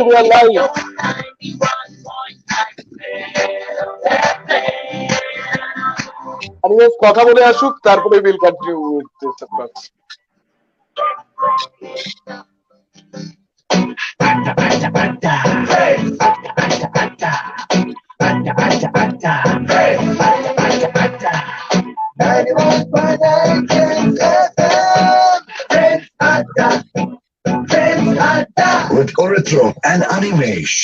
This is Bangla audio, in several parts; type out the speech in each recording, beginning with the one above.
we are live. Anyways, কথা বলে আসুক, তারপরে we'll continue with this, of course. With Orithro and Animesh.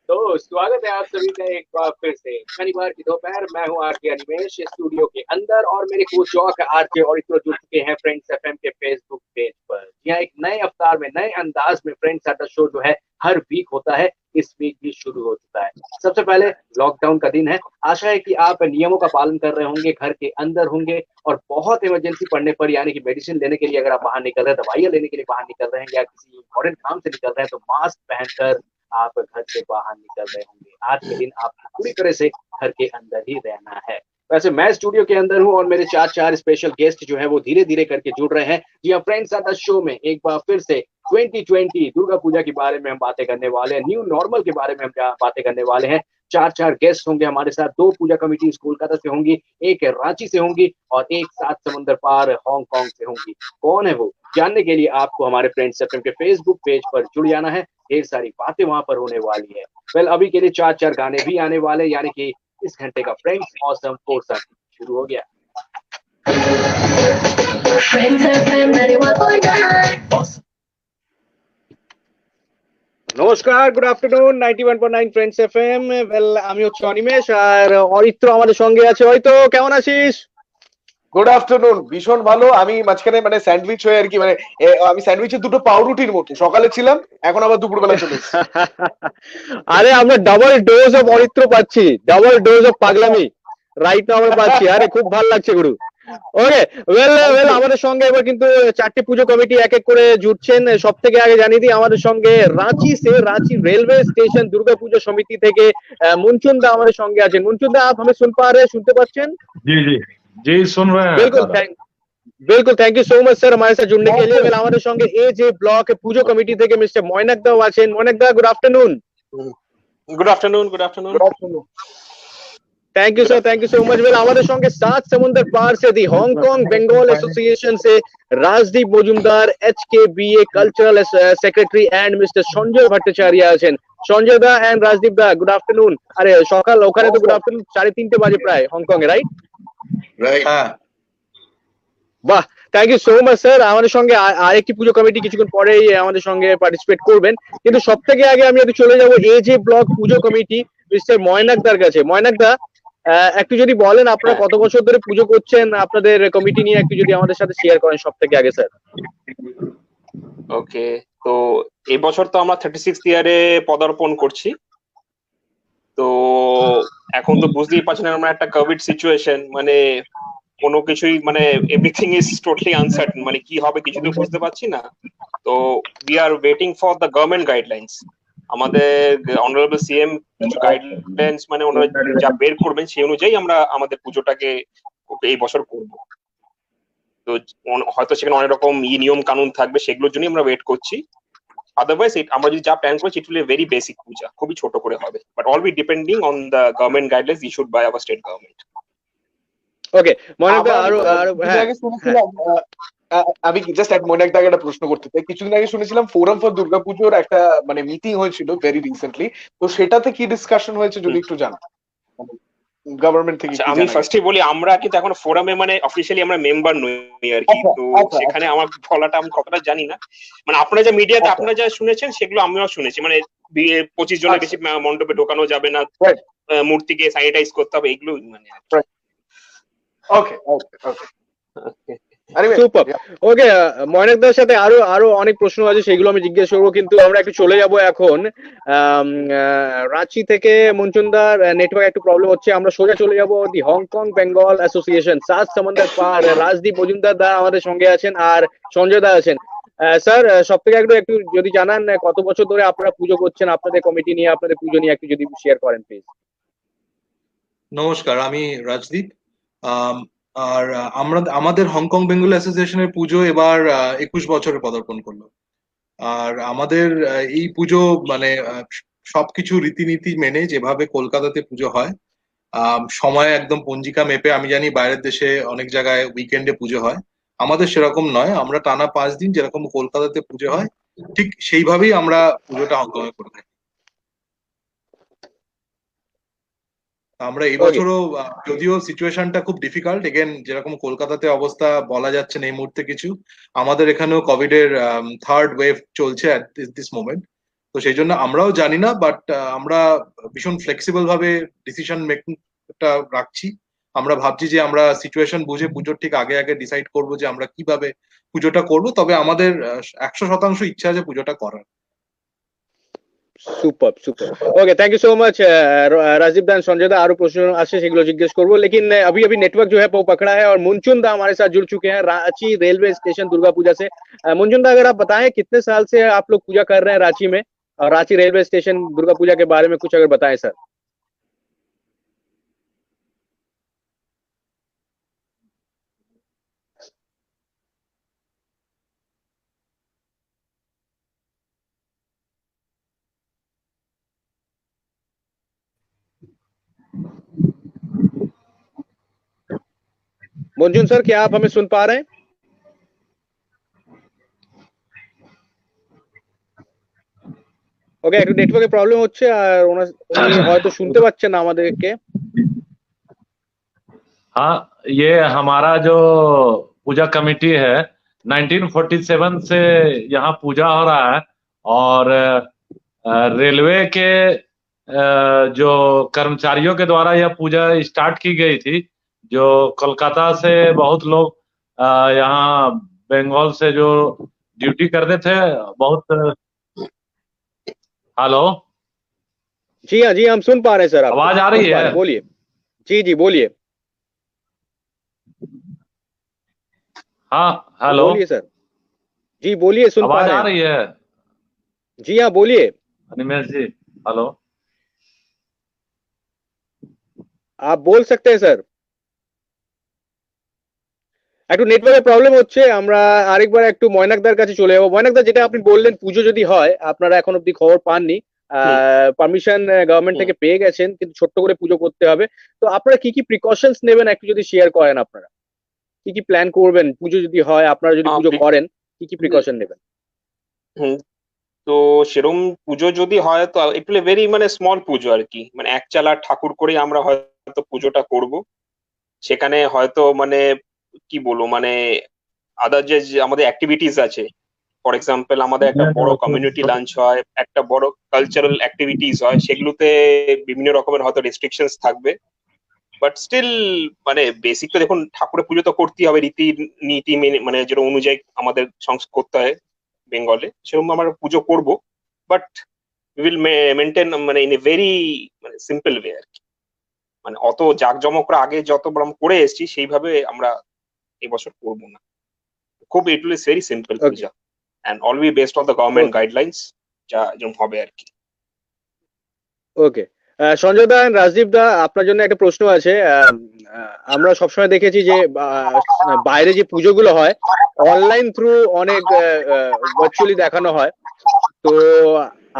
तो स्वागत है आप सभी का एक बार फिर से शनिवार की दोपहर। मैं हूं आरके अनिमेश स्टूडियो के अंदर और मेरे कोच जॉक आरके और इतरो जुड़ चुके हैं फ्रेंड्स एफएम के फेसबुक पेज पर। यहाँ एक नए अवतार में नए अंदाज में फ्रेंड्स का शो जो है हर वीक होता है, इस वीक भी शुरू हो चुका है। सबसे पहले लॉकडाउन का दिन है, आशा है कि आप नियमों का पालन कर रहे होंगे, घर के अंदर होंगे और बहुत इमरजेंसी पड़ने पर यानी कि मेडिसिन लेने के लिए अगर आप बाहर निकल रहे हैं, दवाइयां लेने के लिए बाहर निकल रहे हैं या किसी इंपॉर्टेंट काम से निकल रहे हैं तो मास्क पहनकर आप घर से बाहर निकल रहे होंगे। आज के दिन आपको पूरी तरह से घर के अंदर ही रहना है। वैसे मैं स्टूडियो के अंदर हूं और मेरे चार स्पेशल गेस्ट जो है वो धीरे धीरे करके जुड़ रहे हैं। जी हाँ फ्रेंड्स, आज शो में एक बार फिर से 2020 दुर्गा पूजा के बारे में हम बातें करने वाले हैं, न्यू नॉर्मल के बारे में हम बातें करने वाले हैं। चार गेस्ट होंगे हमारे साथ। 2 पूजा कमेटी कोलकाता से होंगी, एक रांची से होंगी और एक 7 समंदर पार हांगकांग से होंगी। कौन है वो जानने के लिए आपको हमारे फ्रेंड्स एफएम के फेसबुक पेज पर जुड़ जाना है। ढेर सारी बातें वहां पर होने वाली है। वेल अभी के लिए 4 गाने भी आने वाले, यानी कि इस घंटे का फ्रेंड्स ऑसम फोरसम शुरू हो गया। নমস্কার, good afternoon 91.9 friends FM. Well আমি হচ্ছে অনিমেষ আর অরিত্র আমাদের সঙ্গে আছে। হয়তো কেমন আছিস? গুড আফটারনুন, ভীষণ ভালো। আমি মাঝখানে মানে স্যান্ডউইচ হয়ে আর কি, মানে আমি স্যান্ডউইচের 2টো পাউরুটির মতো সকালে ছিলাম, এখন আবার দুপুরবেলা চলে এসেছি। আরে আমরা ডাবল ডোজ অফ অরিত্র পাচ্ছি, ডাবল ডোজ অফ পাগলামি রাইট নাও আমরা পাচ্ছি। আরে খুব ভালো লাগছে গুরু। ওকে ওয়েল আমাদের সঙ্গে এবার কিন্তু 4টে পুজো কমিটি এক এক করে জুটছেন। সব থেকে আগে জানিয়ে দিই আমাদের সঙ্গে রাঁচি রেলওয়ে স্টেশন দুর্গা পুজো সমিতি থেকে মুনচুন দা আমাদের সঙ্গে আছেন। মুনচুন দা, आप हमें सुन पा रहे हैं, सुनते पाচ্ছেন? जी सुन रहे हैं। बिल्कुल thank you so much sir हमारे साथ जुड़ने के लिए। আমাদের সঙ্গে এজে ব্লক পুজো কমিটি থেকে মিস্টার ময়নাক দা আছেন। Moinak da, good afternoon. Good afternoon. Thank you sir, thank you so much. हमारे संगे 7 समुंदर पार से दी हांगकांग बंगाल एसोसिएशन से Rajdeep Majumdar HKBA cultural secretary and mister Sanjay Bhattacharya আছেন। संजय दा एंड राजदीप दा, गुड आफ्टरनून। अरे সকাল ওখানে তো গুড আফটারনুন 3:30 বাজে প্রায় হাংকং এ, রাইট? হ্যাঁ, বাহ, thank you so much sir. আমাদের সঙ্গে আরেকটি পুজো কমিটি কিছুক্ষণ পরেই আমাদের সঙ্গে পার্টিসিপেট করবেন, কিন্তু সব থেকে আগে আমি একটু চলে যাব এজে ব্লক পুজো কমিটি মিস্টার ময়নাক দার কাছে। ময়নাক দা, একটু যদি বলেন আপনারা কত বছর ধরে পুজো করছেন, আপনাদের কমিটি নিয়ে একটু যদি আমাদের সাথে শেয়ার করেন সব থেকে আগে স্যার। ওকে, তো এই বছর তো আমরা 36th ইয়ারে পদার্পণ করছি। তো এখন তো বুঝতেই পারছেন আমরা একটা কোভিড সিচুয়েশন, মানে কোনো কিছুই মানে এভরিথিং ইজ টোটালি আনসার্টেন, মানে কি হবে কিছু তো বুঝতে পারছি না। তো we are waiting for the government guidelines. আমাদের অনারেবল সিএম কিছু গাইডলাইন্স মানে ওনারা যা বের করবেন সেই অনুযায়ী আমরা আমাদের পুজোটাকে এই বছর করব। তো হয়তো সেখানে অনেক রকম নিয়ম কানুন থাকবে, সেগুলোর জন্য আমরা ওয়েট করছি। আদারওয়াইজ আমরা যদি যা প্ল্যান করছি it will very basic puja, খুবই ছোট করে হবে, but all be depending on the government guidelines issued by our state government. Okay Moinak da, আমি জাস্ট এক মনে একটা প্রশ্ন করতে চাই। কিছুদিন আগে শুনেছিলাম ফোরাম ফর দুর্গাপুজোর একটা মানে মিটিং হয়েছিল ভেরি রিসেন্টলি, তো সেটাতে কি ডিসকাশন হয়েছে যদি একটু জানান গভর্নমেন্ট থেকে। আমি ফার্স্টে বলি, আমরা কিন্তু এখন ফোরামে মানে অফিশিয়ালি আমরা মেম্বার নই আর কি, তো সেখানে আমার বলাটা আমি কতটা জানি না। মানে আপনারা যা মিডিয়াতে আপনারা যা শুনেছেন সেগুলো আমিও শুনেছি, মানে 25 জনের বেশি মণ্ডপে ঢোকানো যাবে না, মূর্তিকে স্যানিটাইজ করতে হবে, এগুলো মানে ওকে ওকে ওকে সুপার। ওকে ময়নাক দার সাথে আরো অনেক প্রশ্ন আছে, সেগুলো আমি জিজ্ঞেস করবো, কিন্তু আমরা একটু চলে যাব এখন রাঁচি থেকে। মুনচুনদার নেটওয়ার্ক একটু প্রবলেম হচ্ছে, আমরা সোজা চলে যাব দি হংকং বেঙ্গল অ্যাসোসিয়েশন 7 সমুদ্র পার। রাজদীপ মজুমদার দা আমাদের সঙ্গে আছেন আর সঞ্জয় দা আছেন। স্যার সব থেকে একটু যদি জানান কত বছর ধরে আপনারা পুজো করছেন, আপনাদের কমিটি নিয়ে আপনাদের পুজো নিয়ে একটু যদি শেয়ার করেন প্লিজ। নমস্কার, আমি রাজদীপ। আর আমাদের হংকং বেঙ্গল অ্যাসোসিয়েশনের পুজো এবার 21 বছরে পদার্পণ করলো। আর আমাদের এই পুজো মানে সবকিছু রীতিনীতি মেনে যেভাবে কলকাতাতে পুজো হয়, সময় একদম পঞ্জিকা মেপে, আমি জানি বাইরের দেশে অনেক জায়গায় উইকেন্ডে পুজো হয়, আমাদের সেরকম নয়, আমরা টানা 5 দিন যেরকম কলকাতাতে পুজো হয় ঠিক সেইভাবেই আমরা পুজোটা হংকংয়ে করে থাকি। আমরা এই ওকে, বছরও যদিও সিচুয়েশনটা খুব ডিফিকাল্ট, এগেন যেরকম কলকাতাতে অবস্থা বলা যাচ্ছে না এই মুহূর্তে কিছু, আমাদের এখানেও কোভিড এর 3rd ওয়েভ চলছে অ্যাট দিস মোমেন্ট। তো সেই জন্য আমরাও জানি না, বাট আমরা ভীষণ ফ্লেক্সিবল ভাবে ডিসিশন মেকিংটা রাখছি। আমরা ভাবছি যে আমরা সিচুয়েশন বুঝে পুজোর ঠিক আগে আগে ডিসাইড করব যে আমরা কিভাবে পুজোটা করব, তবে আমাদের 100% ইচ্ছা আছে পুজোটা করার। Super super. Okay, thank you so much Rajeev da, Sanjay दा। आरो प्रश्न আছে সেগুলো জিজ্ঞেস করবো, लेकिन अभी अभी नेटवर्क जो है वो पकड़ा है और मुंचुन दा हमारे साथ जुड़ चुके हैं रांची रेलवे स्टेशन दुर्गा पूजा से। मुंचुन दा, अगर आप बताएं कितने साल से आप लोग पूजा कर रहे हैं रांची में, और रांची रेलवे स्टेशन दुर्गा पूजा के बारे में कुछ अगर बताएं सर। मुंचुन सर, क्या आप हमें सुन पा रहे हैं? ওকে, একটু নেটওয়ার্কের প্রবলেম হচ্ছে, আর উনি হয়তো শুনতে পাচ্ছেন না আমাদেরকে। हाँ, ये हमारा जो पूजा कमेटी है 1947 से यहाँ पूजा हो रहा है, और रेलवे के जो कर्मचारियों के द्वारा यह पूजा स्टार्ट की गई थी। जो कोलकाता से बहुत लोग यहाँ बंगाल से जो ड्यूटी करते थे, बहुत। हेलो, जी हाँ, जी हम सुन पा रहे हैं सर, आपको आवाज आ रही सुन पा रहे है? हैं, बोलिए। जी जी बोलिए। हाँ, हेलो, बोलिए सर, जी बोलिए, सुन पा आवाज रहे आ हैं। रही है? जी हाँ, बोलिए, अनिमेश जी, हेलो। आप बोल सकते हैं স্যার। একটু নেটওয়ার্কের প্রবলেম হচ্ছে, আমরা আরেকবার একটু ময়নাকদার কাছে চলে যাবো। ময়নাকদা, যেটা আপনি বললেন পুজো যদি হয়, আপনারা এখন অব্দি খবর পাননি, পারমিশন গভর্নমেন্ট থেকে পেয়ে গেছেন, কিন্তু ছোট্ট করে পুজো করতে হবে। তো আপনারা কি কি প্রিকশনস নেবেন একটু যদি শেয়ার করেন, আপনারা কি কি প্ল্যান করবেন পুজো যদি হয়, আপনারা যদি পুজো করেন কি কি প্রিকশন নেবেন? তো সেরম পুজো যদি হয় তো একটু ভেরি মানে স্মল পুজো আর কি, মানে এক চালা ঠাকুর করে আমরা হয়তো পুজোটা করব। সেখানে হয়তো মানে কি বলবো, মানে আদার যে আমাদের অ্যাক্টিভিটিস আছে, ফর এক্সাম্পল আমাদের একটা বড় কমিউনিটি লাঞ্চ হয়, একটা বড় কালচারাল অ্যাক্টিভিটিস হয়, সেগুলোতে বিভিন্ন রকমের হয়তো রেস্ট্রিকশনস থাকবে। বাট স্টিল মানে বেসিক তো দেখুন, ঠাকুরের পুজো তো করতেই হবে, রীতি নীতি মেনে, মানে যেটা অনুযায়ী আমাদের করতে হয় বেঙ্গলে, সেরকম আমরা পুজো করব। বাট উই উইল মেনটেন মানে ইন এ ভেরি মানে সিম্পল ওয়ে আর কি। মানে অত জাঁকজমক করে আগে যত আমরা করে এসেছি সেইভাবে আমরা এবছর করব না। খুব it will very simple puja, and all be based on the government guidelines, যা যেরকম হবে আর কি। ওকে, সঞ্জয় দা, রাজদীপ দা, আপনার জন্য একটা প্রশ্ন আছে। আমরা সবসময় দেখেছি যে বাইরে যে পুজোগুলো হয় অনলাইন থ্রু অনেক ভার্চুয়ালি দেখানো হয়, তো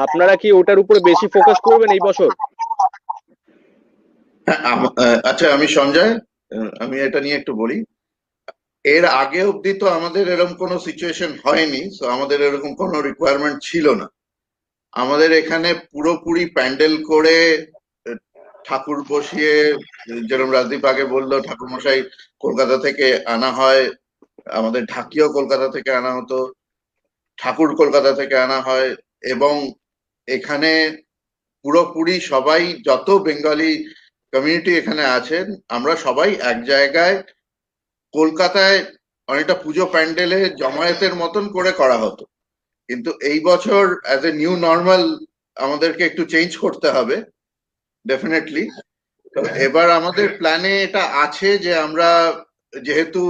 আপনারা কি ওটার উপরে বেশি ফোকাস করবেন এই বছর? আচ্ছা, আমি সঞ্জয়, আমি এটা নিয়ে একটু বলি। এর আগে অবধি তো আমাদের এরকম কোনো সিচুয়েশন হয়নি, তো আমাদের এরকম কোনো রিকোয়ারমেন্ট ছিল না। আমাদের এখানে পুরোপুরি প্যান্ডেল করে ঠাকুর বসিয়ে, যেরকম রাজদীপ আগে বললো, ঠাকুর মশাই কলকাতা থেকে আনা হয়, আমাদের ঢাকিও কলকাতা থেকে আনা হতো, ঠাকুর কলকাতা থেকে আনা হয়, এবং এখানে পুরোপুরি সবাই, যত বেঙ্গলি কমিউনিটি এখানে আছেন, আমরা সবাই এক জায়গায় কলকাতায় অনেকটা পুজো প্যান্ডেলে জমায়েতের মতন করে করা হতো। কিন্তু এই বছর অ্যাজ এ নিউ নর্মাল আমাদেরকে একটু চেঞ্জ করতে হবে ডেফিনেটলি। তো এবার আমাদের প্ল্যানে এটা আছে যে আমরা, যেহেতু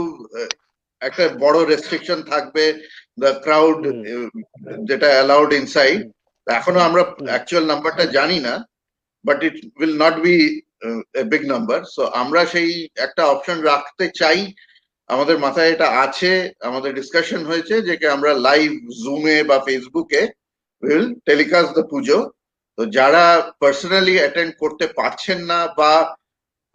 একটা বড় রেস্ট্রিকশন থাকবে, দ্য ক্রাউড যেটা অ্যালাউড ইনসাইড, এখনো আমরা অ্যাকচুয়াল নাম্বারটা জানি না, but it will not be big number. So আমরা সেই একটা অপশন রাখতে চাই আমাদের মাথায় এটা আছে, আমাদের ডিসকাশন হয়েছে যে কি আমরা লাইভ জুমে বা ফেসবুকে উইল টেলিকাস্ট দ্য পুজো। তো যারা পার্সোনালি অ্যাটেন্ড করতে পারছেন না বা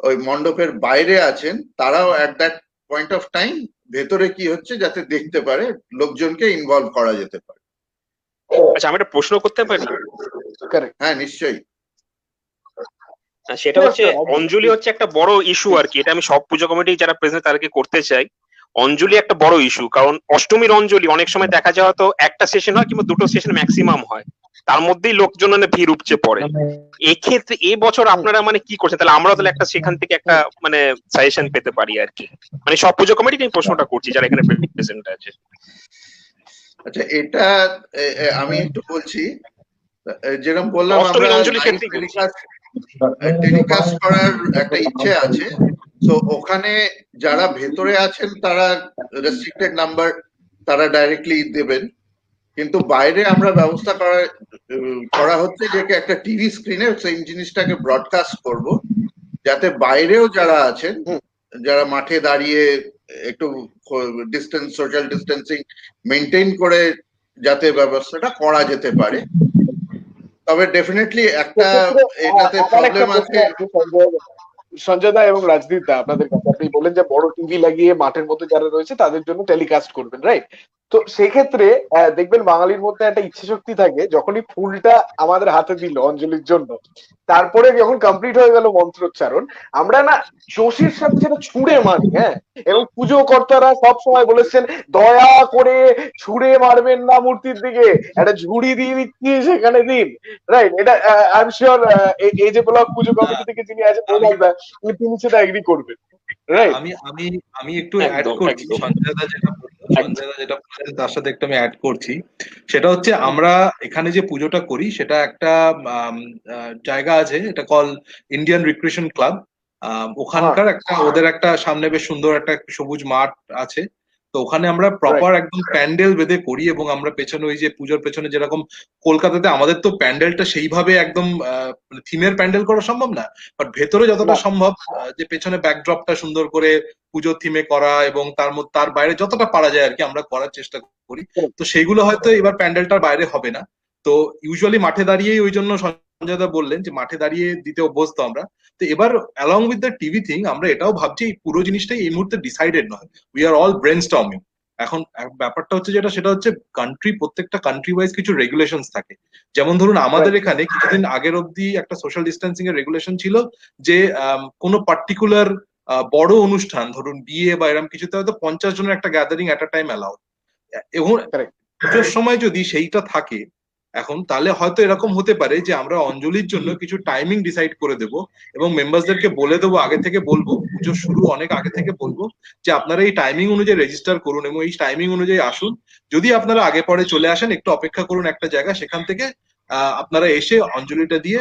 ওই মণ্ডপের বাইরে আছেন, তারাও at that point of time ভেতরে কি হচ্ছে যাতে দেখতে পারে, লোকজনকে ইনভলভ করা যেতে পারে। আচ্ছা, আমি একটা প্রশ্ন করতে পারি? কারেক্ট। হ্যাঁ, নিশ্চয়ই। সেটা হচ্ছে অঞ্জলি হচ্ছে একটা বড় ইস্যু আর কি, এটা আমি সব পুজো কমিটি যারা প্রেজেন্ট তাদেরকে করতে চাই। অঞ্জলি একটা বড় ইস্যু, কারণ অষ্টমীর অঞ্জলি অনেক সময় দেখা যায় হয়তো একটা সেশন হয় কিংবা দুটো সেশন ম্যাক্সিমাম হয়, তার মধ্যেই লোকজন মানে ভিড় উপচে পড়ে। এক্ষেত্রে এবছর আপনারা মানে কি করছেন? তাহলে আমরাও তাহলে একটা সেখান থেকে একটা মানে সাজেশন পেতে পারি আর কি, মানে সব পুজো কমিটি আমি প্রশ্নটা করছি যারা এখানে প্রেজেন্ট আছে। আচ্ছা, এটা আমি একটু বলছি। যেরকম বললাম, আমরা অষ্টমীর অঞ্জলির ক্ষেত্রেই বলছি। টেলিকাস্ট করার একটা ইচ্ছে আছে। তো ওখানে যারা ভেতরে আছেন তারা রেস্ট্রিক্টেড নাম্বার, তারা ডাইরেক্টলি দেবেন। কিন্তু বাইরে আমরা ব্যবস্থা করা হচ্ছে যে একটা টিভি স্ক্রিনে সেই জিনিসটাকে ব্রডকাস্ট করব, যাতে বাইরেও যারা আছেন, যারা মাঠে দাঁড়িয়ে একটু ডিস্টেন্স, সোশ্যাল ডিস্টেন্সিং মেনটেন করে যাতে ব্যবস্থাটা করা যেতে পারে। তবে ডেফিনেটলি একটা এটাতে প্রবলেম আছে। সঞ্জয় দা এবং রাজদীপ দা, আপনাদের কাছে আপনি বলেন যে বড় টিভি লাগিয়ে মাঠের মধ্যে যারা রয়েছে তাদের জন্য টেলিকাস্ট করবেন, রাইট? তো সেক্ষেত্রে দেখবেন বাঙালির মধ্যে একটা ইচ্ছে শক্তি থাকে, যখনই ফুলটা আমাদের হাতে দিল অঞ্জলির জন্য, তারপরে যখন কমপ্লিট হয়ে গেল মন্ত্রোচ্চারণ, আমরা না জোশের সাথে সেটা ছুঁড়ে মারি। হ্যাঁ, এবং পুজো কর্তারা সব সময় বলেছেন দয়া করে ছুঁড়ে মারবেন না মূর্তির দিকে, একটা ঝুড়ি দিয়ে দিচ্ছি সেখানে দিন, রাইট? এটা আই এম শিওর এই যে ব্লক পুজো কমিটি থেকে যিনি আছেন তিনি সেটা এগ্রি করবেন, রাইট? আমি আমি আমি একটু অ্যাড করছি, সঞ্জয় দা যেটা বললেন তার সাথে একটু আমি অ্যাড করছি। সেটা হচ্ছে আমরা এখানে যে পুজোটা করি সেটা একটা জায়গা আছে, এটা কল ইন্ডিয়ান রিক্রিয়েশন ক্লাব। ওখানকার একটা ওদের একটা সামনে বেশ সুন্দর একটা সবুজ মাঠ আছে। তো ওখানে আমরা প্রপার একদম প্যান্ডেল বেঁধে করি, এবং আমরা পেছনে ওই যে পুজোর পেছনে যেরকম কলকাতাতে আমাদের তো প্যান্ডেলটা সেইভাবে একদম থিমের প্যান্ডেল করা সম্ভব না, বাট ভেতরে যতটা সম্ভব যে পেছনে ব্যাকড্রপটা সুন্দর করে পুজোর থিমে করা, এবং তার বাইরে যতটা পারা যায় আর কি আমরা করার চেষ্টা করি। তো সেইগুলো হয়তো এবার প্যান্ডেলটার বাইরে হবে না। তো ইউজুয়ালি মাঠে দাঁড়িয়েই, ওই জন্য সঞ্জয় দা বললেন যে মাঠে দাঁড়িয়ে দিতে অভ্যস্ত আমরা। তো এবার along with the TV thing আমরা এটাও ভাবছি, এই পুরো জিনিসটাই এই মুহূর্তে ডিসাইডেড নয়, উই আর অল ব্রেনস্টর্মিং। এখন ব্যাপারটা হচ্ছে সেটা হচ্ছে প্রত্যেকটা কান্ট্রি ওয়াইজ কিছু রেগুলেশনস থাকে। যেমন ধরুন আমাদের এখানে কিছুদিন আগের অব্দি একটা সোশ্যাল ডিস্টেন্সিং এর রেগুলেশন ছিল যে কোনো পার্টিকুলার বড় অনুষ্ঠান, ধরুন বিয়ে বা এরকম কিছুতে হয়তো 50 জনের একটা গ্যাদারিং এট আ টাইম অ্যালাউড। এবং পুজোর সময় যদি সেইটা থাকে এখন, তাহলে হয়তো এরকম হতে পারে যে আমরা অঞ্জলির জন্য কিছু টাইমিং ডিসাইড করে দেব, এবং মেম্বারসদেরকে বলে দেবো, আগে থেকে বলবো, পুজো শুরু অনেক আগে থেকে বলবো যে আপনারা এই টাইমিং অনুযায়ী রেজিস্টার করুন এবং এই টাইমিং অনুযায়ী আসুন। যদি আপনারা আগে পরে চলে আসেন, একটু অপেক্ষা করুন একটা জায়গা, সেখান থেকে আপনারা এসে অঞ্জলিটা দিয়ে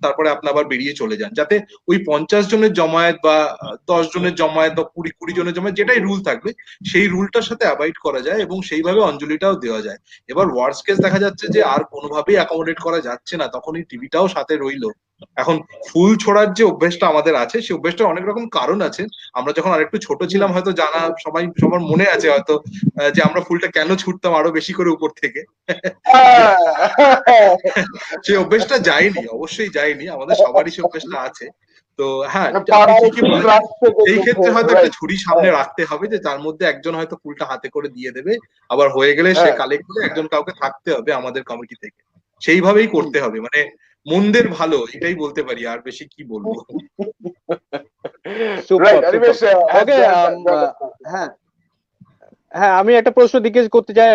তারপরে আপনারা আবার বেরিয়ে চলে যান, যাতে ওই 50 জনের জমায়েত বা 10 জনের জমায়েত বা 20 জনের জমায়েত, যেটাই রুল থাকবে সেই রুলটার সাথে অ্যাভয়েড করা যায় এবং সেইভাবে অঞ্জলিটাও দেওয়া যায়। এবার ওয়ার্স্ট কেস দেখা যাচ্ছে যে আর কোনোভাবেই অ্যাকোমোডেট করা যাচ্ছে না, তখন এই টিভিটাও সাথে রইলো। এখন ফুল ছোড়ার যে অভ্যেসটা আমাদের আছে, সেই অভ্যেসটার অনেক রকম কারণ আছে। আমরা যখন আরেকটু ছোট ছিলাম হয়তো সবার মনে আছে হয়তো যে আমরা ফুলটা কেন ছুটতাম আরো বেশি করে উপর থেকে। সেই অভ্যেসটা যায়নি, অবশ্যই যায়নি, আমাদের সবারই সেই অভ্যেসটা আছে। তো হ্যাঁ, এই ক্ষেত্রে হয়তো একটা ঝুড়ি সামনে রাখতে হবে, যে তার মধ্যে একজন হয়তো ফুলটা হাতে করে দিয়ে দেবে, আবার হয়ে গেলে সে কালেক্ট করে একজন কাউকে থাকতে হবে আমাদের কমিটি থেকে। সেইভাবেই করতে হবে, মানে মন্দের ভালো, এটাই বলতে পারি, আর বেশি কি বলবো। হ্যাঁ, আমি একটা প্রশ্ন জিজ্ঞেস করতে চাই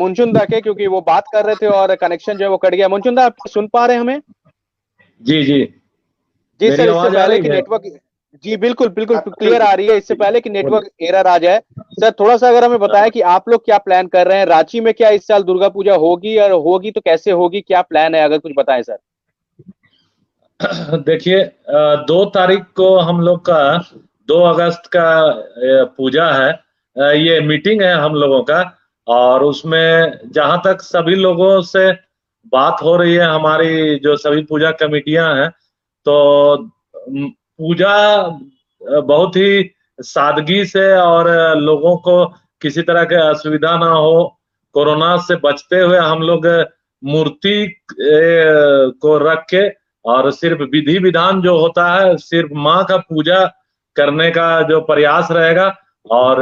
मुंचुन दा के, क्योंकि वो बात कर रहे थे और कनेक्शन जो है वो कट गया। मुंचुन दा, आप सुन पा रहे हैं हमें? जी जी जी सर, इससे पहले कि नेटवर्क, जी बिल्कुल बिल्कुल क्लियर आ रही है। इससे पहले कि नेटवर्क एरर आ जाए, सर थोड़ा सा अगर हमें बताएं कि आप लोग क्या प्लान कर रहे हैं, रांची में क्या इस साल दुर्गा पूजा होगी, और होगी तो कैसे होगी, क्या प्लान है, अगर कुछ बताएं सर। देखिए 2 तारीख को हम लोग का 2 अगस्त का पूजा है, ये मीटिंग है हम लोगों का, और उसमें जहां तक सभी लोगों से बात हो रही है, हमारी जो सभी पूजा कमेटियां हैं, तो पूजा बहुत ही सादगी से और लोगों को किसी तरह की असुविधा ना हो, कोरोना से बचते हुए हम लोग मूर्ति को रख के और सिर्फ विधि विधान जो होता है सिर्फ माँ का पूजा करने का जो प्रयास रहेगा। और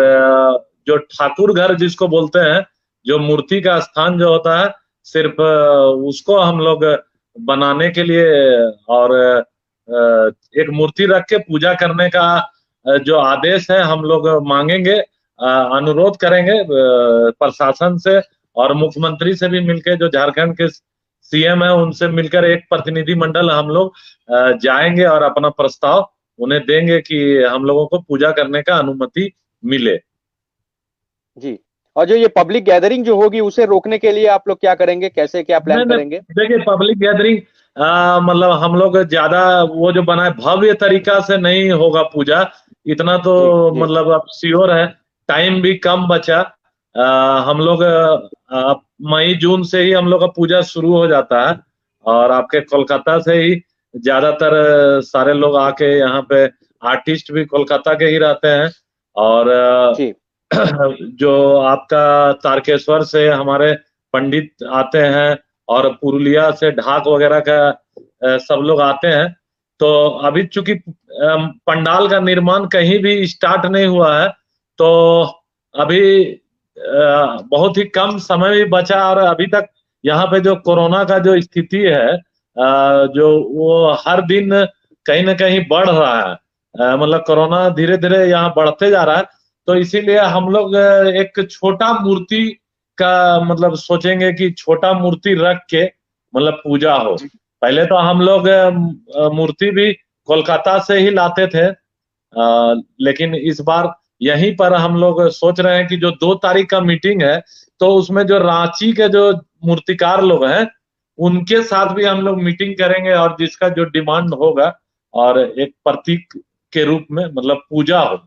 जो ठाकुर घर जिसको बोलते हैं, जो मूर्ति का स्थान जो होता है सिर्फ उसको हम लोग बनाने के लिए और एक मूर्ति रख के पूजा करने का जो आदेश है हम लोग मांगेंगे, अनुरोध करेंगे प्रशासन से और मुख्यमंत्री से भी मिलकर, जो झारखंड के सीएम है उनसे मिलकर एक प्रतिनिधि मंडल हम लोग जाएंगे और अपना प्रस्ताव उन्हें देंगे कि हम लोगों को पूजा करने का अनुमति मिले। जी, और जो ये पब्लिक गैदरिंग जो होगी उसे रोकने के लिए आप लोग क्या करेंगे, कैसे क्या प्लान करेंगे? देखिए पब्लिक गैदरिंग मतलब हम लोग ज्यादा वो जो बना है भव्य तरीका से नहीं होगा पूजा, इतना तो जी। मतलब अब श्योर है, टाइम भी कम बचा। हम लोग मई जून से ही हम लोग का पूजा शुरू हो जाता है और आपके कोलकाता से ही ज्यादातर सारे लोग आके यहाँ पे आर्टिस्ट भी कोलकाता के ही रहते हैं और जी। जो आपका तारकेश्वर से हमारे पंडित आते हैं और पुरुलिया से ढाक वगैरह का सब लोग आते हैं। तो अभी चूंकि पंडाल का निर्माण कहीं भी स्टार्ट नहीं हुआ है तो अभी बहुत ही कम समय भी बचा और अभी तक यहाँ पे जो कोरोना का जो स्थिति है जो वो हर दिन कहीं ना कहीं बढ़ रहा है, मतलब कोरोना धीरे धीरे यहाँ बढ़ते जा रहा है। तो इसीलिए हम लोग एक छोटा मूर्ति का मतलब सोचेंगे कि छोटा मूर्ति रख के मतलब पूजा हो। पहले तो हम लोग मूर्ति भी कोलकाता से ही लाते थे, लेकिन इस बार यहीं पर हम लोग सोच रहे हैं कि जो 2 तारीख का मीटिंग है तो उसमें जो रांची के जो मूर्तिकार लोग हैं उनके साथ भी हम लोग मीटिंग करेंगे और जिसका जो डिमांड होगा और एक प्रतीक के रूप में मतलब पूजा हो,